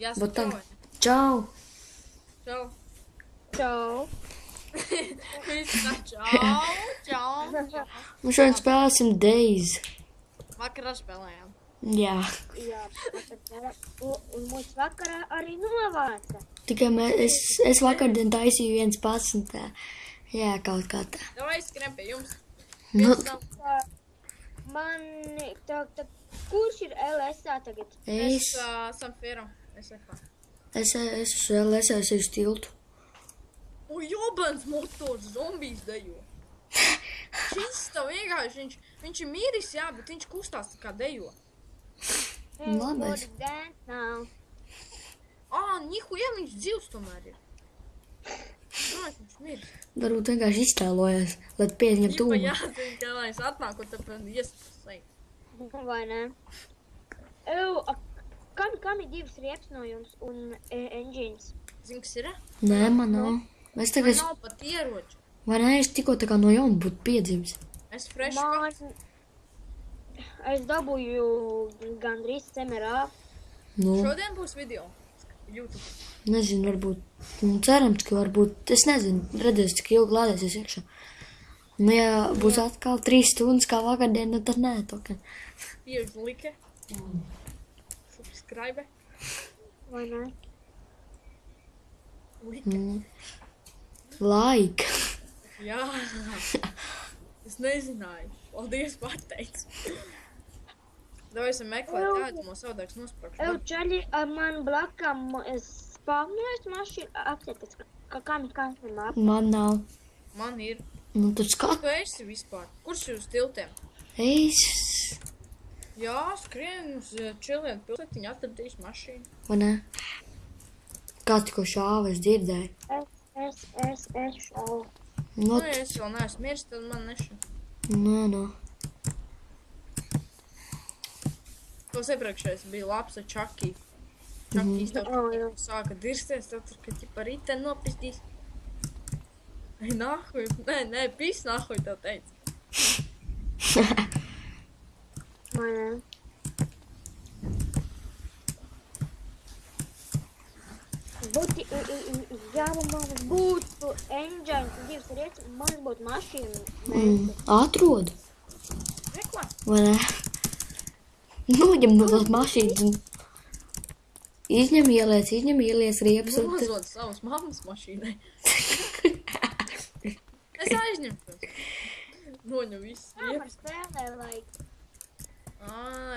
Jāsaka, Čau! čau. Čau. Viss tā, čau. Mums šodien spēlēsim Days. Vakarā spēlējām. Jā. Jā, un mūsu vakarā arī novāca. Tikai es vakardien taisīju 11. Jā, kaut kā tā. Davai skrien pie jums. Nu, Kurš ir LSA tagad? Es Samfieram. Es esmu uz tiltu. O, jobans motors, zombijs dejo. Šis tā vienkārši, viņš ir miris, jā, bet viņš kustās tā kā dejo. Labais. Nihuja, viņš dzīvs tomēr ir. Viņš miris. Varbūt vienkārši iztēlojās, lai pieņem Ģipa tūmu. jāzina, ka lai es atnāku, tad iespasai. Vai ne? Kam ir divas riepas no jums un engines? Zini, kas ir? Nē, man nav. Es Man tagad, nav pat ieroču. vai ne, es tikko tā kā no jauna būtu piedzimis. Es fresh Es dabūju gandrīz CMRA. Nu, Šodien būs video. YouTube. nezinu, varbūt, cerams, ka varbūt, es nezinu, redzēs, cik ilgi lādēsies iekšā. Nu, ja būs atkal 3 stundas kā vakardien, nu tad nē, to, ka... Piež like. Subscribe. Vai ne? Like. Laika. Jā. Es nezināju. Paldies, pateicu. Davai esam meklēt tādu, mums savādāks nosprākšu. Čaļi, man blakām spāvņojas mašīna apsieties, kam ir māpa. Man nav. Man ir. Nu, tad Kur skat. tu esi vispār? Kurš ir uz tiltiem? Es... Jā, skrien uz čilien pilsētiņu atradīs mašīnu. Vai ne? Kāds tikko šāva, es dzirdēju. Es šau. Nu, Nu, ja es vēl neesmu miris, tad man nešu. nu. Tos iepriekšējais bija labs ar Čakī. Čakīs tev sāka dirsties, tad tur, ka ķipa rītē nopizdīs. Ei, nahuj. Nē, pis nahuj, tev teica. Vai ne? Ja mums būtu engines un divas rietas, man būtu mašīna. Atrodu. Rekla? Vai ne? Noņem no tās mašīnas un... Izņem ieliec riepas un... Nozod savas mammas mašīnai. Es aizņemtu. Noņem viss Kā man riepas. spēlē, like...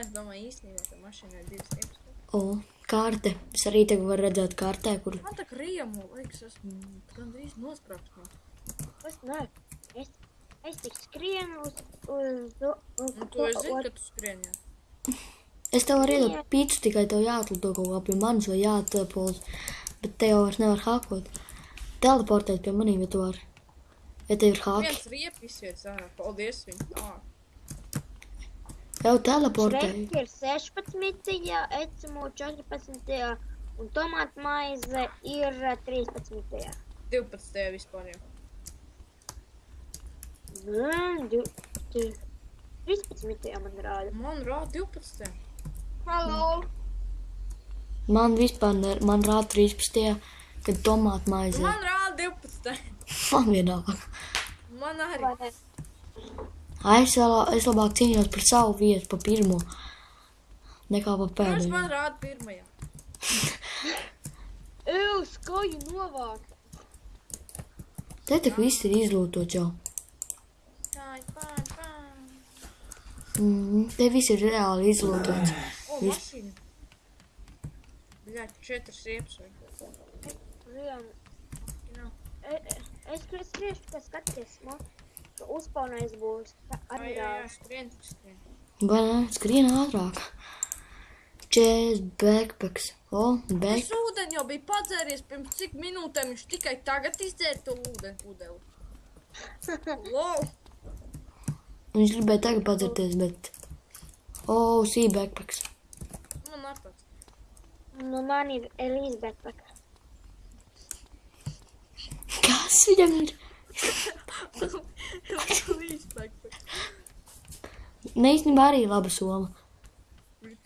Es domāju īstenībā, ka mašīnai divas riepas. O, kārte. Es arī tagad varu redzēt kārtē, kur... Man tā kā riemu, liekas, esmu gandrīz nosprāpts. Es ne. Es tik skrienu uz Un tu es zinu, ka tu skrien, jā. Es tev varu iedot pīcu, tikai tev jāatlido kaut kā pie manis vai jāatpols. Bet te jau vairs nevar hakot. Teleportēt pie manīm, ja tu vari. Ja tev ir haki. Viens riep izsiet ārā. Paldies viņu. Jau teleportēju. Šreik ir 16. Ecimo 14. un tomātmaize ir 13. 12. vispār jau. 13. man rāda. Man rāda 12. Hello! Man vispār man rāda 13. kad tomātu maizē. Man rāda 12. Man vienalga. Man arī. Vai ne? Es labāk cīnījos par savu vietu, pa pirmo. Nekā pa Protams, man pēdējo. rāda pirmajā. Skoju novākt. Te tak viss ir izlūtots jau. Te viss ir reāli izlūtots. O, mašīna. Bļaļ, 4 riepas vai. Es skriešu, ka skaties, ka uzpaunais būs Jā, admirāls. skrien. Vai ne? Skrien ātrāk. Chase backpacks. O, Tas ūdeni jau bija padzēries pirms cik minūtēm, viņš tikai tagad izdzēra to ūdeni pudeli. Wow! Viņš gribēja tagad padzerties, bet... O, sea backpacks. Man atpats. Nu, man ir Elīze backpack. Kas viņam ir? Līdz backpack. Ne, īstenībā arī laba soma.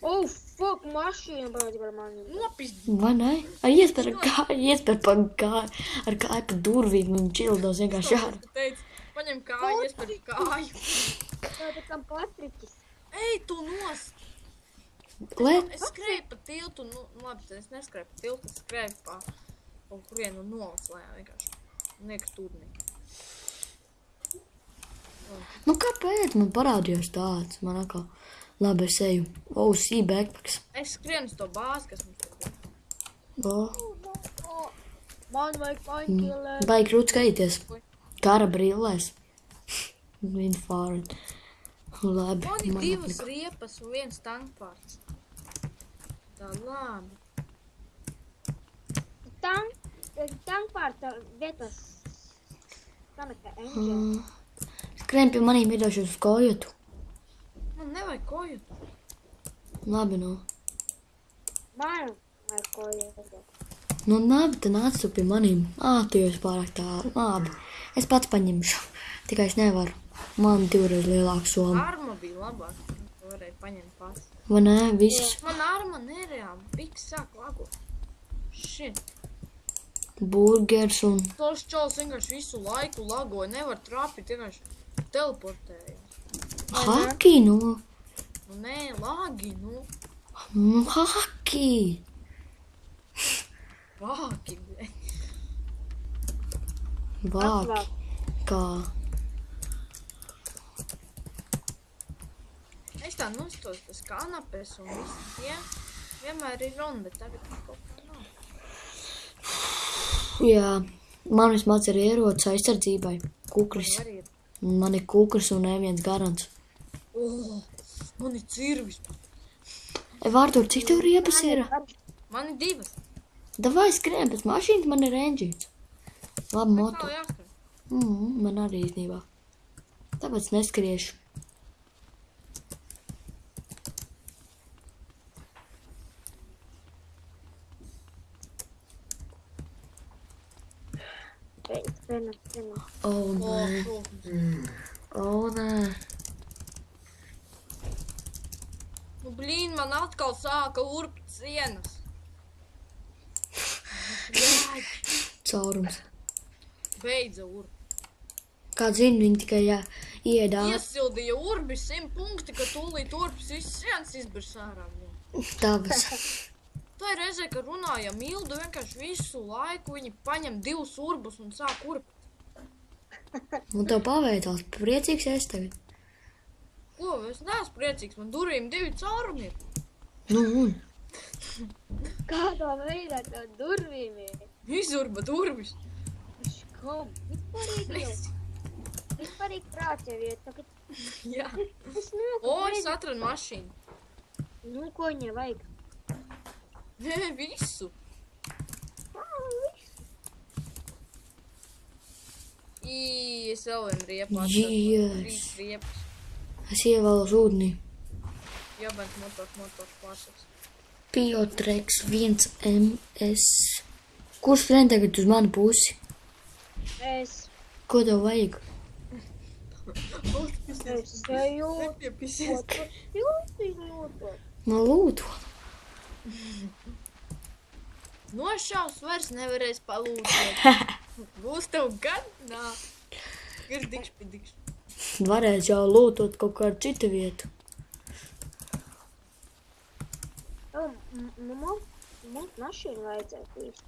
Uf! Fuk, mašīna brauc par mani. Nopizdi. Vai ne? Iespēr ar kāju pa durvīm un čildos vienkārši ārā. Teicu, paņem kāju, iespēr kāju. Tā tā kā Patriķis. Ej, tu nost! Es skrēju pa tiltu, nu labi, es neskrēju pa tiltu, es skrēju pa kaut kurienu novaslējā vienkārši. Nieka turnī. Nu kāpēc man parādījās tāds? Man atkal labi es eju. OC backpacks. Es skrienu uz to bāzi, kas mums tur bija. Man vajag painkiller. Baigi grūti skatīties. Kara brillēs. Infrared. Labi. Man ir divas riepas un viens tankpārts. Tā labi. Tankpārta vietas. Kamekā engine. Skrien pie manīm iedošos uz kojotu. Man nevajag koju. Labi, nu. Man vajag koju. Nu, labi, tad nāc tu pie manīm. Tu jau esi pārāk tālu. Labi. Es pats paņemšu. Tikai es nevaru. Man divreiz lielāka soma. Arma bija labāk. Tu varēji paņemt pats. Vai ne? Viss. Man arma nereāli. Biks sāk lagot. Shit. Burgers un... Tos čalis vienkārši visu laiku lagoja. Nevar trāpīt, vienkārši teleportēja. Haki, nu. Nu nē, lagi, nu. Nu, haki. Vāki, bļeļ. Vāki. Kā? Es tā nostos tas kanapes un visi tie. Vienmēr ir runa, bet tagad kaut kā nav. Jā. Man vismaz ir ierocis aizsardzībai. Kuklis. Man ir kuklis un neviens garants. Man ir cirvis. Vārtur, cik tev riepas ir? Man ir divas. Davai skrien pēc mašīnas, man ir engines. Labi moto. Kā jāskrien? Man arī īstenībā. Tāpēc neskriešu. Nē. Nu, blīn, man atkal sāka urpt sienas. Caurums. Beidza urpt. Kā zinu, viņi tikai iedā. Iesildīja urbi 100 punkti, ka tūlīt urpis viss sienas izbers ārā. Tāpēc. Tā ir reizē, ka runāja Mildu vienkārši visu laiku, viņi paņem 2 urbus un sāk urpt. Un tev paveicās, priecīgs es tagad. Ko, es neesmu priecīgs, man durvīm 2 caurumi ir. Nu, un? Kādā veidā tev durvīm ir? Izurba durvis. Kom, vispārīgi prāts jau ir. Jā. Es atradu mašīnu. Nu, ko viņai vajag? Nē, visu. Es vēl vien riepu atradu. 3 riepas. Es ievēlos ūdenī. Jābēc motors pārsaks. Piotrex 1MS. Kurš skrien tagad uz manu pusi? Es. Ko tev vajag? Es sajūtu. Nepiepisies. Jūtu. Man lūdzu. Nošaus vairs nevarēs palūdēt. Būs tev gan? Nā. Ir dikšpidikš. Varēs jau lūtot kaut kādu citu vietu. Mums mašīnu vajadzētu īsti.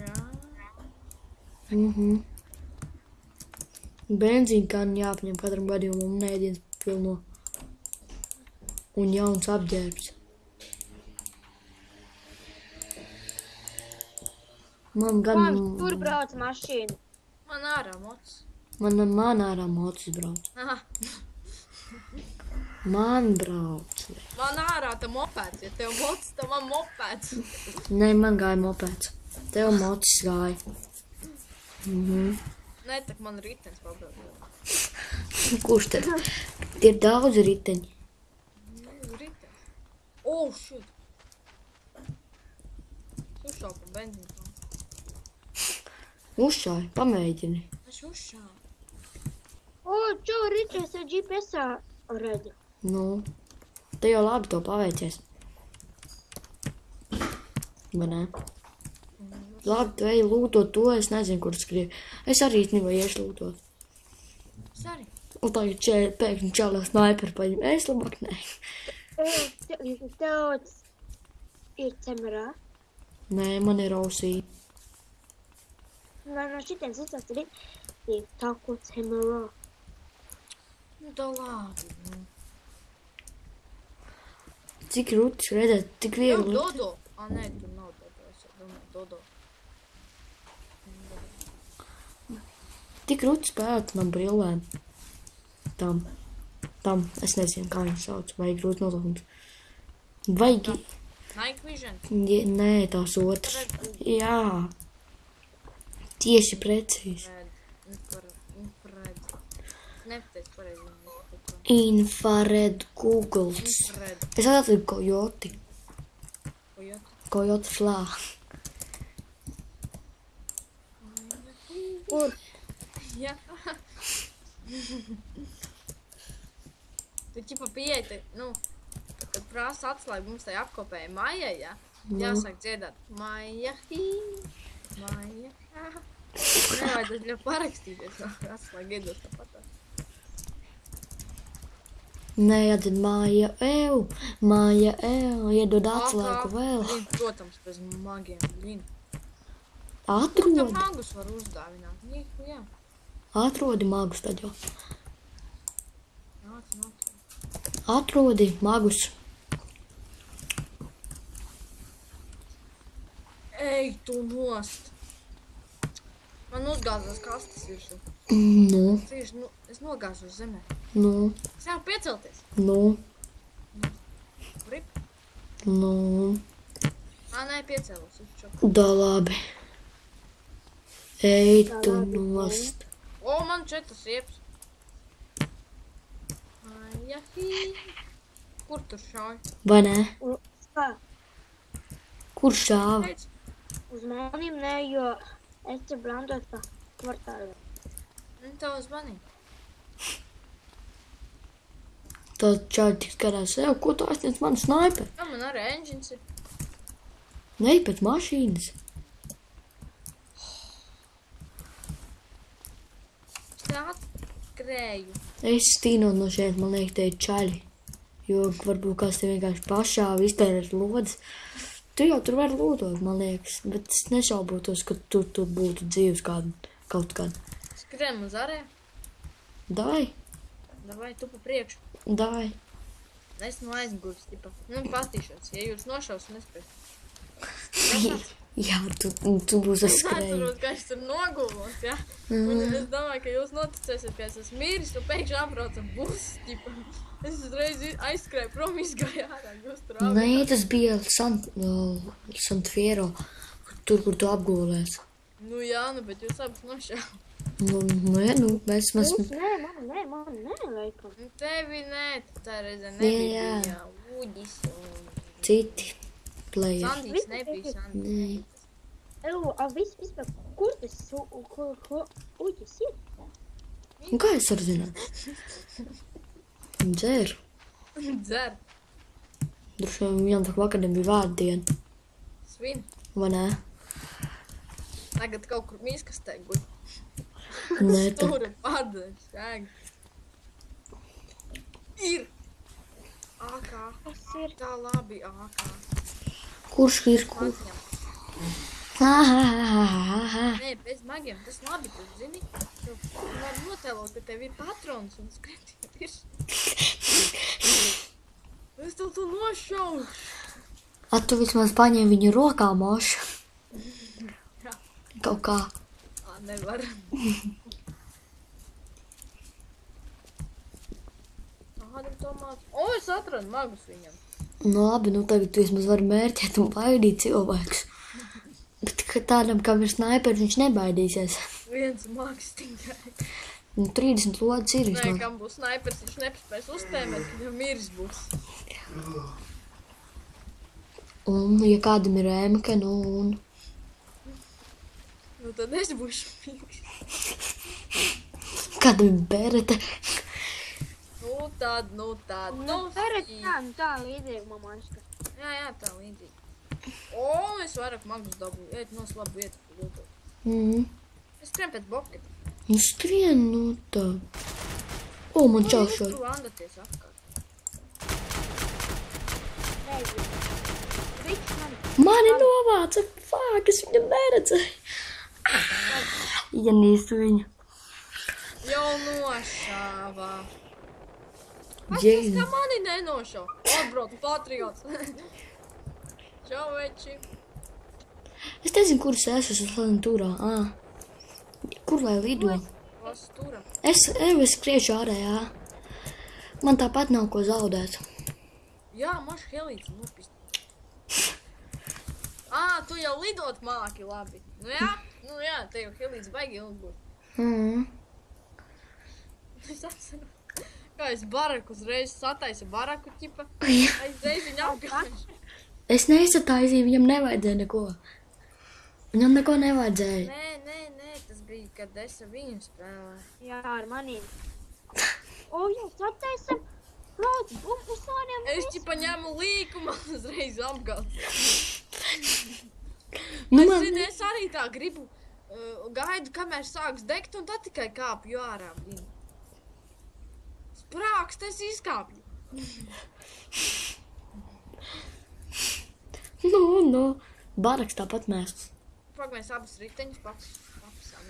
Jā. Benzīna kāni jāpaņem katram gadījumam un ēdienas pilno. Un jauns apģērbs. Man gan... Tur brauc mašīna. Man ārā mocs. Man ārā mocis brauc. Aha. Man brauc. Man ārā ta mopēts. Ja tev mocs, tad man mopēts. Nē, man gāja mopēts. Tev mocis gāja. Nē, tak man ritens pabrauc. Kurš tad? Ir daudz riteņi. Ritens. Oh, shit. Uzšāv pa benzīnu. Uzšāj, pamēģini. Es uzšāvu. O, čo, Ričs ar GPS-ā redzi. Nu, te jau labi to paveicies. Vai ne? Labi, tu ej lūtot to, es nezinu, kur skrieju. Es arī īstenībā iešu lūtot. Es arī. Un tagad pēkšņi čālā snaiper paņem. Es labāk nē. Tev ir cemerā. Nē, man ir ausī. No šitienes izstāst ir tā, ko cemerā. Nu, tā labi. Nu. Cik rutis, redzēt, tik viegli. Dodo. Nē, tur nav Dodo. Es domāju, Dodo. Tik rutis spēt man brillēm. Tam, es nezinu, kā viņu sauc, vajag grūti nosaukums. Vajag... Night Vision? Nē, tās otrs. Jā. Tieši precīzi. Infrared. Nepateicu pareizi. Infrared Googles. Es atliku Kojoti. Kojoti flā. Kur? Jā. Tu ķipa pieeja, nu, kad prasa atslēgu mums tai apkopēja Maija, ja? Jāsāk dziedāt Maija, Maija, nevajadzētu ļau parakstīties, atslēgu iedot tāpat. Nē, jādod Maija, iedod atslēgu vēl. Protams, bez magiem, Lina. Atrodi. Tam magus var uzdāvināt, jā. Atrodi magus tad jau. Nāc. Atrodi magus. Ej, tu nost. Man uzgāzās kastes virsū. Nu. Es nogāzu uz zemē. Nu. Es jau piecelties. Nu. Rip. Nu. Nē, piecēlos. Da labi. Ej, tu nost. O, man 4 siepas. Maija, Kur tur šauj? Vai ne? Kā? Kur šāva? Teic, Uz maniem ne, jo es te brandot pa kvartālu. tev zvanīja. Tad čādi tik skatās sev, ko tu aizsniedz manu snaiperu? Jā, man arī engines ir. Nei, pēc mašīnas. Es te atkrēju. Es stīnot no šeit, man liekas, te ir čaļi. Jo varbūt kāds te vienkārši pašāvi iztērēt lodes. Tu jau tur vari lūtot, man liekas, bet es nešaubotos, ka tur būtu dzīves kaut kāda. Skrien uz arē. Dai, Davai, tu pa priekšu. dai. Es no aizmugurs, tipa. Nu, pastīšos. Ja jūs nošaus, nespēj. Jā, tu būs Es skrēju. atceros, ka es tur nogulos, ja? Un es domāju, ka jūs noticēsiet, ka es esmu mīris, un pēkšņi apbrauca bus, tipa. Es uzreiz aizskrēju prom, izgāju ārā, jūs tur āvē. Nē, tas bija Santfiero, tur, kur tu apgulēs. Nu jā, nu, bet jūs abas nošāv. Nē, mēs... Nē, man nē, laikam. Nu, tevi nē, tā reizē Jā. nebija Uģis un Citi playeri. Sandijs nebija Sandijs. Nē. Vispār, kur tas uģis ir? Un kā es varu zināt? Dzer. Dzer, Droši vien viņam tak vakariem bija vārdiena. svin. Vai nē? Tagad kaut kur mīskastē guļ. Nē, tā. Stūra pada, šēg. Ir. AK. Tas ir. Tā labi, AK. Kurš ir kur? Mazņem. Ha. Nē, bez magiem, tas labi, tu zini. Tu vari notēlot, ka tev ir patrons un skrieti virs. Es tev tu nošaušu. Tu vismaz paņem viņu rokā, moša. Jā. Kaut kā. Nevar. O, es atradu magus viņam. Nu labi, tagad tu vismaz vari mērķēt un baidīt cilvēkus. Bet tādam, kam ir snaiperi, viņš nebaidīsies. Viens mags tikai. 30 lodes ir Nē, vismaz. kam būs snaipers, viņš nepaspēs uztēmēt, kad jau miris būs. Un, ja kādam ir ēmke, nu, Nu, tad es būšu miris. kādam ir berete. O, tad. Tā līdzīgi, mamā. Jā, tā līdzīgi. O, es vairāk magus dabūju. Iet nos labu vietu. Es skrien pēc boketa. Nu skrien, nu tā. O, man čaušoja. Tur landaties apkārt. Mani novāca, fuck, es viņu neredzēju. Ienīstu viņu. Jau nošāvā. Tas Jēzus. kā mani nenošau. Atbrauc, patriots. Čau, veči. Es nezinu, kur es esmu turā. Kur lai lido? Vas turā. Es skriešu ārējā. Man tāpat nav ko zaudēt. Jā, maš helīts nopist. Tu jau lidot māki labi. Nu jā, te jau helīts baigi ilgi būs. Es atceru, kā es baraku uzreiz sataisu baraku, ķipa. Aizreiz viņu apgājuši. Es neizsatāju, viņam nevajadzēja neko. Viņam neko nevajadzēja. Nē, tas bija, kad es ar viņu spēlēju. Jā, ar manīm. O, jā, sataisam. Brauc, bumbusāriem. Es ķipa ņemu līkumu, uzreiz apgāju. Es arī tā gribu, gaidu, kamēr sāks degt, un tad tikai kāpju ārā. Sprākst, es izkāpju. Nu. Baraks tāpat mēs. Pag mēs abas riteņus papasām.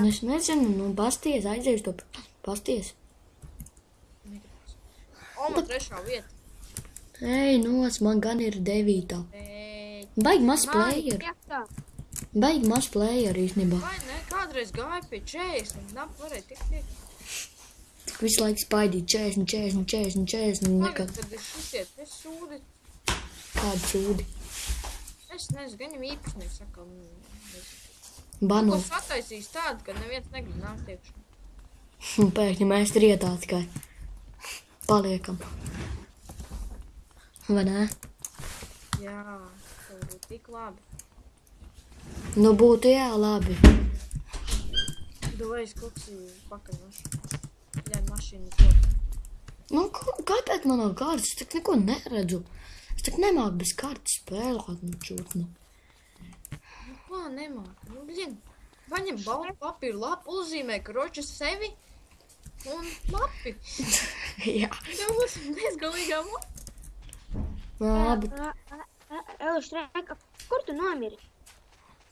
Es nezinu, nu pasties, aizēšu to pasties. Man 3. vieta. Ej, man gan ir 9. Baigi maz player. Baigi maz player īstenībā. Vai ne, kādreiz gāja pie 40, nap varēja tik tiek. Visu laiku spaidīt 40, nekad. Tad ir šitie, es sūdi. Kādu sūdi? Es nezinu, gan jau īpašnieks saka, Banu. Ko sataisīs tādu, ka neviens negrib nākt iekšā. Un pēkņi mēs rietā tikai paliekam. Vai ne? Jā, tev būtu tik labi. Nu būtu jā, labi. Dojas koks pakaļ mašīnu. Jā, mašīnu kaut. Nu, kāpēc man nav kārtas? Es tak neko neredzu. Es tak nemāku bez kārtas spēlēt, nu čūtni. Nu, kā nemāku? Nu, blin, paņem baltu papīru lapu, uzzīmē, kroči sevi un lapi. Jā. Tev būs bezgalīgā lapa. Labi. Elštrēka, kur tu nomiri?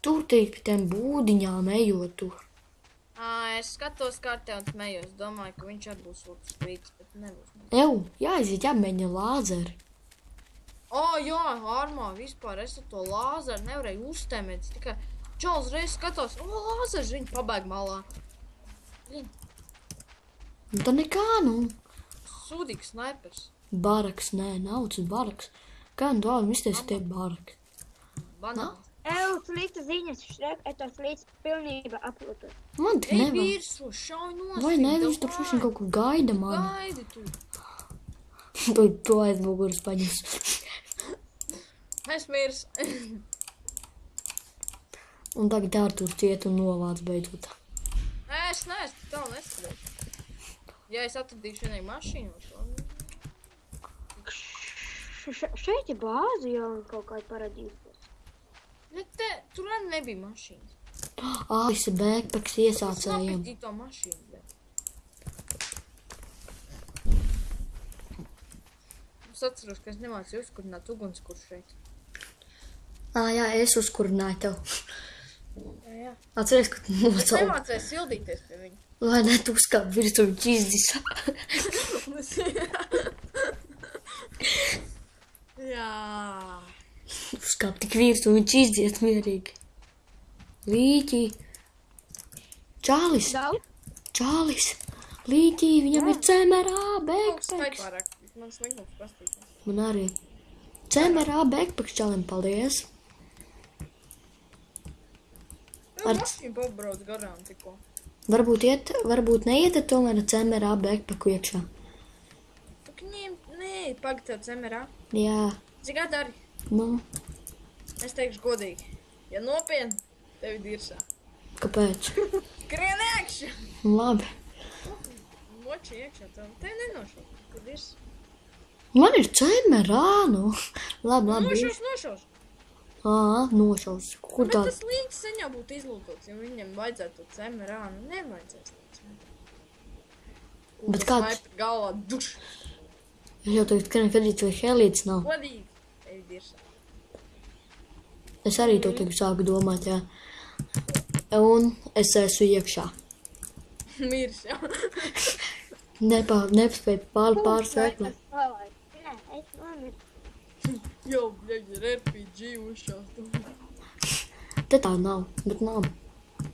Tur tiek pie tiem būdiņām ejot tur. Es skatos kartē un smējos. Domāju, ka viņš arī būs otrs līdz, bet nebūs. Jāiziet jāmēģina lāzeri. Jā, Armā, vispār es ar to lāzeru nevarēju uztēmēt. Es tikai čals reiz skatos, lāzers, viņi pabeig malā. Nu, tā nekā, nu. Sūdīgs snipers. Baraks, nē, nav tas baraks. Kā nu dāvi izties tie baraki? Banāls. Slikta ziņas, Šrek, tos līdz pilnībā aplūtot. Man tik Ej, nevar. vīrso, šauj nost. Vai ne, viņš tur šušņi kaut kur gaida mani. Gaidi tu. To aizmuguras paņems. Es mirs. Un tagad tā tur ciet un novāc beidzot. Es neesmu, tā neskrēju. Ja es atradīšu vienai mašīnu, Šeit ir bāzi jau kaut kādi paradīsies. bet tur arī nebija mašīnas. Tas ir backpacks iesācējiem. Es to mašīnu, bet. Es atceros, ka es nemācīju uzkurināt ugunskurs šeit. Jā, es uzkurināju tev. Jā. Atceries, ka tu Es nocauc. nemācēju sildīties pie viņa. Lai ne tu uzkāp virsū viņš izdis. Jā. Uzkāp tik virsū viņš izdies mierīgi. Līķī. Čālis. Čālis. Līķī, viņam ir CMRA backpacks. Man slinkums pastīties. Man arī. CMRA backpacks čālim, paldies. Mašīna pabrauc garām tikko. Varbūt neiet tomēr ar CMRA backpacku iekšā. Tak nē, pagatev CMRA. Jā. Cik gadu dari? Nu, Es teikšu godīgi. Ja nopietni, tevi dirsā. kāpēc? Skrien iekšā! Labi. moči iekšā, tev nenošaut. Kad ir... Man ir cemerānu. Labi. Nošaus. Nošaus. Kur tā? Bet tas līdz sen jau būtu izlūkots, ja viņam vajadzētu to cemerānu. Nevajadzēs. Bet kāds? Sniper galvā duš. Es jau tagad skrenu Fedrīts vai Helīts nav. Godīgi. Ej, dirsā. Es arī to tagad sāku domāt, jā. Un es esmu iekšā. Mirs, jā. Nepaspēju pārsvēklēt. Nē, es nomiru. Jo, bļaļ, ir RPG uzšaut. Te tā nav, bet nav.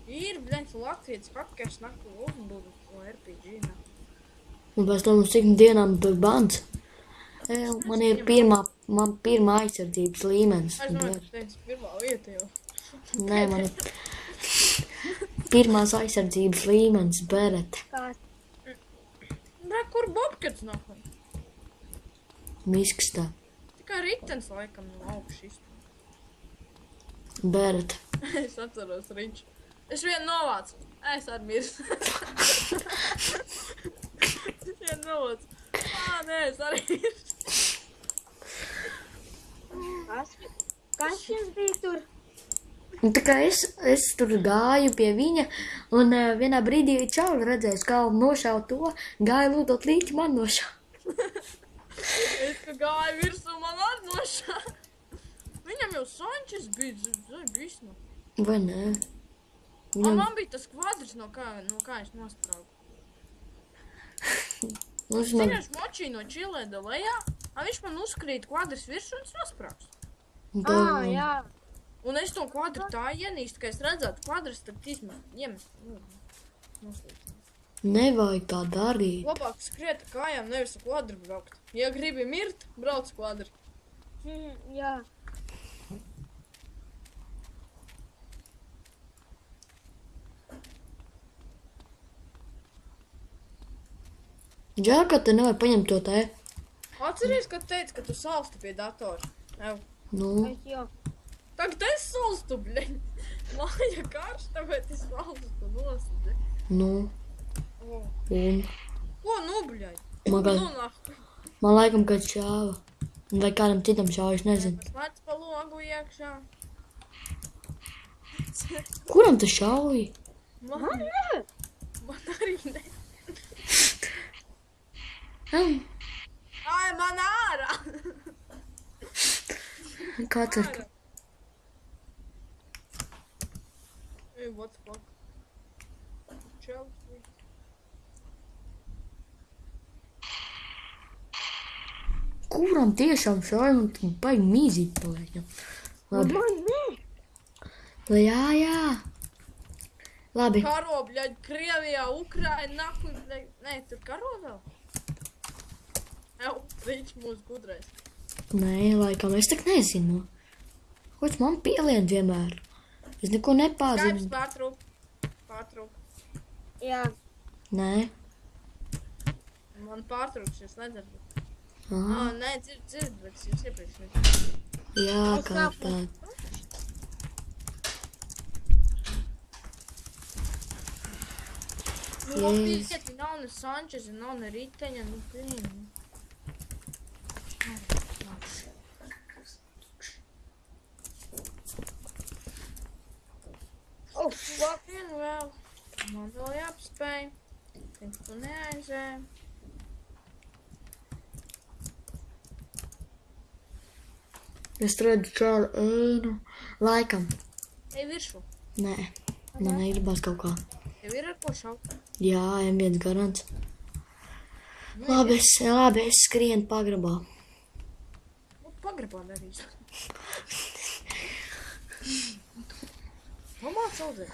Ir, bļaļ, latvietis hakers naku uzbūdu to RPG nav. Un pēc tam uz cik dienām tur bans. Man ir pirmā aizsardzības līmenis. Es domāju, ka teicu, pirmā vieta jau. Nē, man ir pirmās aizsardzības līmenis, berete. Kāds? Kur bobkets naku? Miskstā. Tikai ritens laikam no augšu izpū. Berete. Es atceros riņš. Es vienu novācu. Es ar mirs. Es vienu novācu. Nē, es arī mirs. Kas jums bija tur? Un tā kā es tur gāju pie viņa, un vienā brīdī čauli redzēs, kā nošāv to, gāju lūdot līķi, man nošāv. Es kā gāju virsū, man arī nošāv. Viņam jau Sančes bija bisma. Vai nē? Man bija tas kvadrs, no kā es nospraugu. Zinies, močī no čilēda lejā, viņš man uzkrīt kvadrs virsū un es nospraugs. Jā. Un es to kvadru tā ienīstu, ka es redzētu kvadrs, tad ņemest. Noslīdzināt. Nevajag tā darīt. Labāk skriet ar kājām, nevis ar kvadru braukt. Ja gribi mirt, brauc kvadru. Jā. Žēl, ka te nevar paņemt to te. Atceries, kad teici, ka tu salsti pie datora. Ev. Nu, Es jau. Tagad es salstu, bļeņ. Māja karsta, bet es salstu nosli. nu, Oh. un Ko nu, bļeņ? Man man laikam kāds šāva. Vai kādam citam šāva, es nezinu. Slēdz pa logu iekšā. Kuram tu šauji? Man arī ne. Ai, man ārā! Kā tas? Ej, what the fuck? Čels. Kuram tiešām šauja un tu baigi mīzīt paliek? Labi. Man nē. Jā. Labi. Karo, bļaļ, Krievijā, Ukraina, naku, bļaļ. Nē, tur karo vēl? Ew, rīč mūs gudrais. Nē, laikam, es tak nezinu. Koč man pielien vienmēr. Es neko nepāzinu. Skaips pārtrūk. Jā. Nē. Man pārtrūks, es nedzirdu. Aha. Nē, dzird, bet es jūs iepriekš nedzirdu. Jā, Es kā saprotu. tā. Labi, nav ne Sančes, nav ne riteņa, nu, blīn. Fuck. Vienu vēl. Man vēl jāapspēj. Viņš tu neaizēja. Es redzu čālu ēnu. Laikam. Ej viršu. Nē. Man negribas kaut kā. Tev ir ar ko šaut? Jā, M1 garants. Labi, es skrienu pagrabā. Nu, pagrabā darīšu. Pamāc audzēt.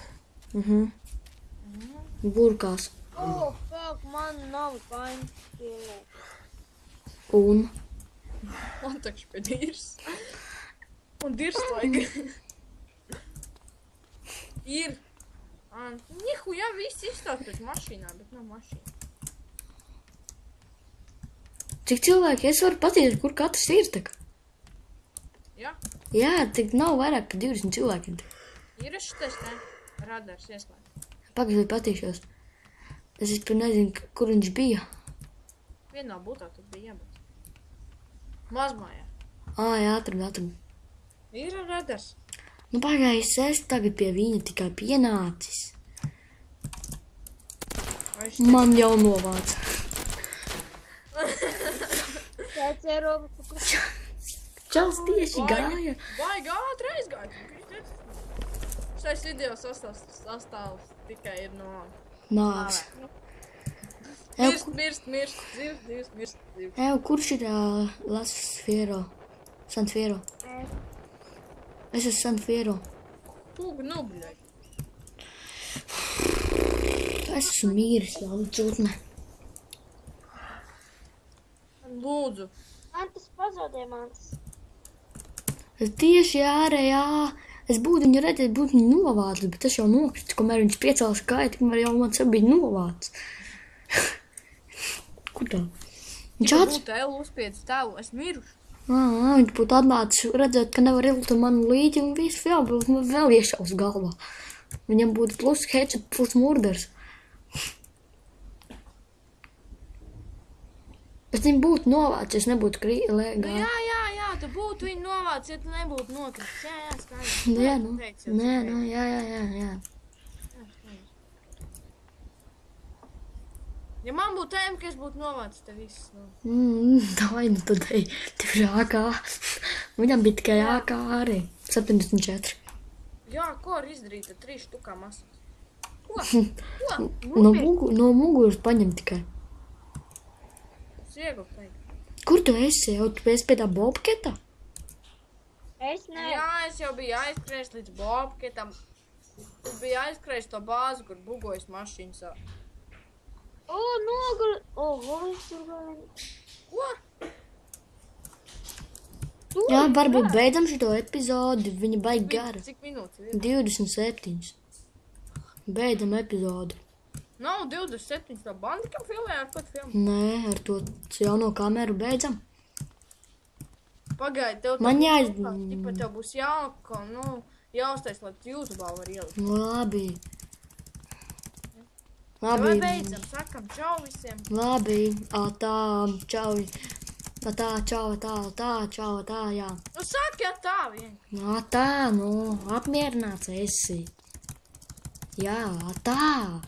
Burkās. Oh, fuck, man nav kaims pielēt. Un? Man takš pie dirs. Un dirs vajag. Ir. Nihuja, viss izstāst pēc mašīnā, bet nav mašīna. Cik cilvēki es varu patīt, kur katrs ir tak? Jā? Jā, tik nav vairāk par 20 cilvēkiem. Ir šitais, ne? Radars ieslēgt. Pagaidzi patīšos. Es vispār nezinu, kur viņš bija. Vienā būtā tur bija jābūt. Mazmājā. Jā, atradu. Ir reders. Nu, pagājis, es tagad pie viņa tikai pienācis. Man jau novāc. Tāds eiro. Čals tieši gāja. Baigi ātri aizgāja. Šais video sastāvs tikai ir no... Nāks. Mirst, dzīvs. Kurš ir Lasfiero? Sanfiero? Es esmu Sanfiero. Pūga nubļai. Es esmu mīris, jau čūtne. Lūdzu. Mantas pazaudēja mantas. Tieši ārējā. Es būtu viņu redzēt, būtu viņu novācis, bet es jau nokritu, kamēr viņš priecās kāja, tikmēr jau man sev bija novācis. Kur tā? Viņš būtu Elu uzspiedis tevu, es mirušu. Viņš būtu atnācis redzēt, ka nevar ilgt manu līdzi un visu vēl iešaus galvā. Viņam būtu plus headshot, plus murders. Bet viņi būtu novācis, es nebūtu lēgā. Jā, tu būtu viņu novācis, ja tu nebūtu nokritis. Jā, skaidrs. Jā. Ja man būtu tēma, ka es būtu novācis te viss. Davai, nu tad ej, tev ir AK. Viņam bija tikai AK arī. 74. Jā, ko var izdarīt ar 3 štukām asas? Ko? No muguras paņem tikai. Siegu teikt. Kur tu esi? Tu esi pie tā bobketa? Es ne. Jā, es jau biju aizskrējis līdz bobketam. Tu biji aizskrējis to bāzi, kur bugojas mašīnas. Es tur gāju. Ko? Jā, varbūt beidzam šito epizodi. Viņa baigi gara. Cik minūtes ir? 27. Beidzam epizodi. Nav 27 tā bandikam filmē, ar ko tu filmē? Nē, ar to jauno kameru beidzam. Pagaidi, tev tev būs jāuztais, lai tu YouTube var ielikt. Labi. Vai beidzam, sakam čau visiem. Labi, čau. Čau, jā. Nu saki, tā vien. Apmierināts esi. Jā, tā.